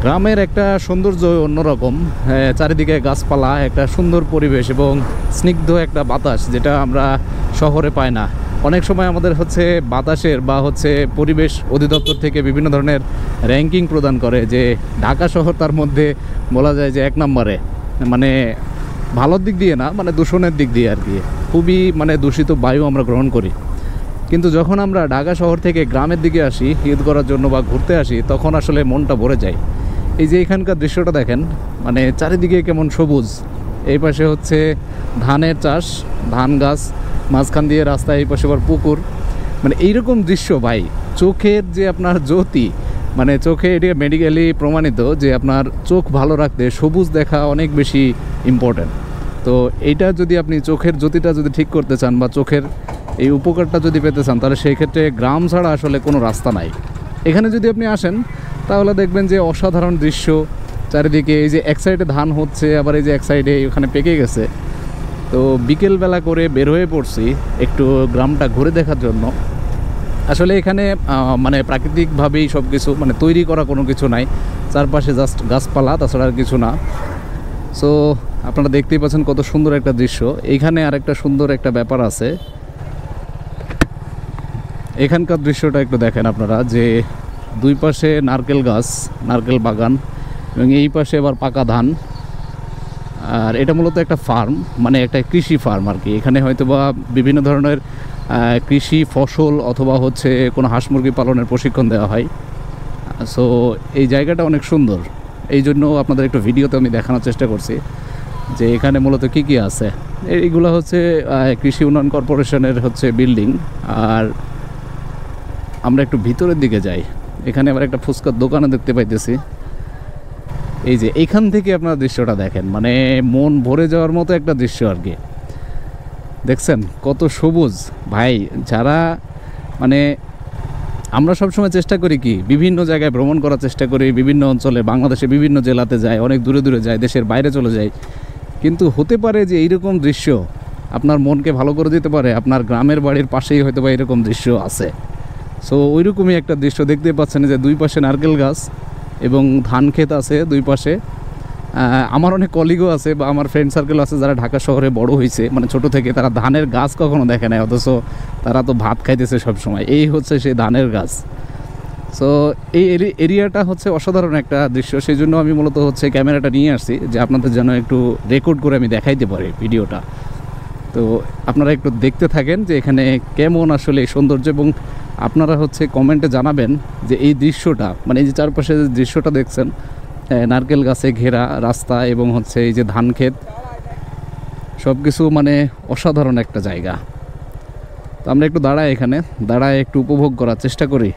গ্রামের একটা সৌন্দর্য অন্যরকম, চারিদিকে গাছপালা, একটা সুন্দর পরিবেশ এবং স্নিগ্ধ একটা বাতাস, যেটা আমরা শহরে পাই না। অনেক সময় আমাদের হচ্ছে বাতাসের বা হচ্ছে পরিবেশ অধিদপ্তর থেকে বিভিন্ন ধরনের র্যাঙ্কিং প্রদান করে যে ঢাকা শহর তার মধ্যে বলা যায় যে 1 নম্বরে, মানে ভালোর দিক দিয়ে না, মানে দূষণের দিক দিয়ে আর কি। খুবই মানে দূষিত বায়ু আমরা গ্রহণ করি। কিন্তু যখন আমরা ঢাকা শহর থেকে গ্রামের দিকে আসি ঈদ করার জন্য বা ঘুরতে আসি, তখন আসলে মনটা ভরে যায়। এই যে এখানকার দৃশ্যটা দেখেন, মানে চারিদিকে কেমন সবুজ, এই পাশে হচ্ছে ধানের চাষ, ধান গাছ, মাঝখান দিয়ে রাস্তা, এই পাশে আবার পুকুর। মানে এইরকম দৃশ্য ভাই, চোখের যে আপনার জ্যোতি, মানে চোখে এটা মেডিকেলি প্রমাণিত যে আপনার চোখ ভালো রাখতে সবুজ দেখা অনেক বেশি ইম্পর্ট্যান্ট। তো এইটা যদি আপনি চোখের জ্যোতিটা যদি ঠিক করতে চান বা চোখের এই উপকারটা যদি পেতে চান, তাহলে সেই ক্ষেত্রে গ্রাম ছাড়া আসলে কোনো রাস্তা নাই। এখানে যদি আপনি আসেন তাহলে দেখবেন যে অসাধারণ দৃশ্য চারিদিকে। এই যে এক সাইডে ধান হচ্ছে, আবার এই যে এক সাইডে ওখানে পেকে গেছে। তো বিকেলবেলা করে বের হয়ে পড়ছি একটু গ্রামটা ঘুরে দেখার জন্য। আসলে এখানে মানে প্রাকৃতিকভাবেই সব কিছু, মানে তৈরি করা কোনো কিছু নাই, চারপাশে জাস্ট গাছপালা, তাছাড়া আর কিছু না। সো আপনারা দেখতেই পাচ্ছেন কত সুন্দর একটা দৃশ্য। এইখানে আরেকটা সুন্দর একটা ব্যাপার আছে, এখানকার দৃশ্যটা একটু দেখেন আপনারা, যে দুই পাশে নারকেল গাছ, নারকেল বাগান, এবং এই পাশে আবার পাকা ধান। আর এটা মূলত একটা ফার্ম, মানে একটা কৃষি ফার্ম আর কি। এখানে হয়তো বা বিভিন্ন ধরনের কৃষি ফসল অথবা হচ্ছে কোনো হাঁস মুরগি পালনের প্রশিক্ষণ দেওয়া হয়। সো এই জায়গাটা অনেক সুন্দর, এই জন্য আপনাদের একটু ভিডিওতে আমি দেখানোর চেষ্টা করছি যে এখানে মূলত কী কী আছে। এইগুলো হচ্ছে কৃষি উন্নয়ন কর্পোরেশনের হচ্ছে বিল্ডিং। আর আমরা একটু ভিতরের দিকে যাই, এখানে আবার একটা ফুচকার দোকানে দেখতে পাইতেছি। এই যে এইখান থেকে আপনারা দৃশ্যটা দেখেন, মানে মন ভরে যাওয়ার মতো একটা দৃশ্য আর কি। দেখছেন কত সবুজ ভাই। যারা মানে আমরা সবসময় চেষ্টা করি কি, বিভিন্ন জায়গায় ভ্রমণ করার চেষ্টা করি, বিভিন্ন অঞ্চলে, বাংলাদেশে বিভিন্ন জেলাতে যাই, অনেক দূরে দূরে যাই, দেশের বাইরে চলে যাই। কিন্তু হতে পারে যে এইরকম দৃশ্য আপনার মনকে ভালো করে দিতে পারে, আপনার গ্রামের বাড়ির পাশেই হয়তো বা এরকম দৃশ্য আছে। সো ওইরকমই একটা দৃশ্য দেখতে পাচ্ছেন যে দুই পাশে নারকেল গাছ এবং ধান ক্ষেত আছে দুই পাশে। আমার অনেক কলিগও আছে বা আমার ফ্রেন্ড সার্কেল আছে যারা ঢাকা শহরে বড় হয়েছে, মানে ছোট থেকে, তারা ধানের গাছ কখনো দেখে নাই, অথচ তারা তো ভাত খাইতেছে সবসময়। এই হচ্ছে সেই ধানের গাছ। সো এই এরিয়াটা হচ্ছে অসাধারণ একটা দৃশ্য, সেই জন্য আমি মূলত হচ্ছে ক্যামেরাটা নিয়ে আসছি যে আপনাদের যেন একটু রেকর্ড করে আমি দেখাইতে পারি ভিডিওটা। তো আপনারা একটু দেখতে থাকেন যে এখানে কেমন আসলে সৌন্দর্য, এবং আপনারা হচ্ছে কমেন্টে জানাবেন যে এই দৃশ্যটা, মানে এই যে চারপাশে যে দৃশ্যটা দেখছেন, নারকেল গাছে ঘেরা রাস্তা এবং হচ্ছে এই যে ধান ক্ষেত, সব কিছু মানে অসাধারণ একটা জায়গা। তো আমরা একটু দাঁড়াই, এখানে দাঁড়ায় একটু উপভোগ করার চেষ্টা করি।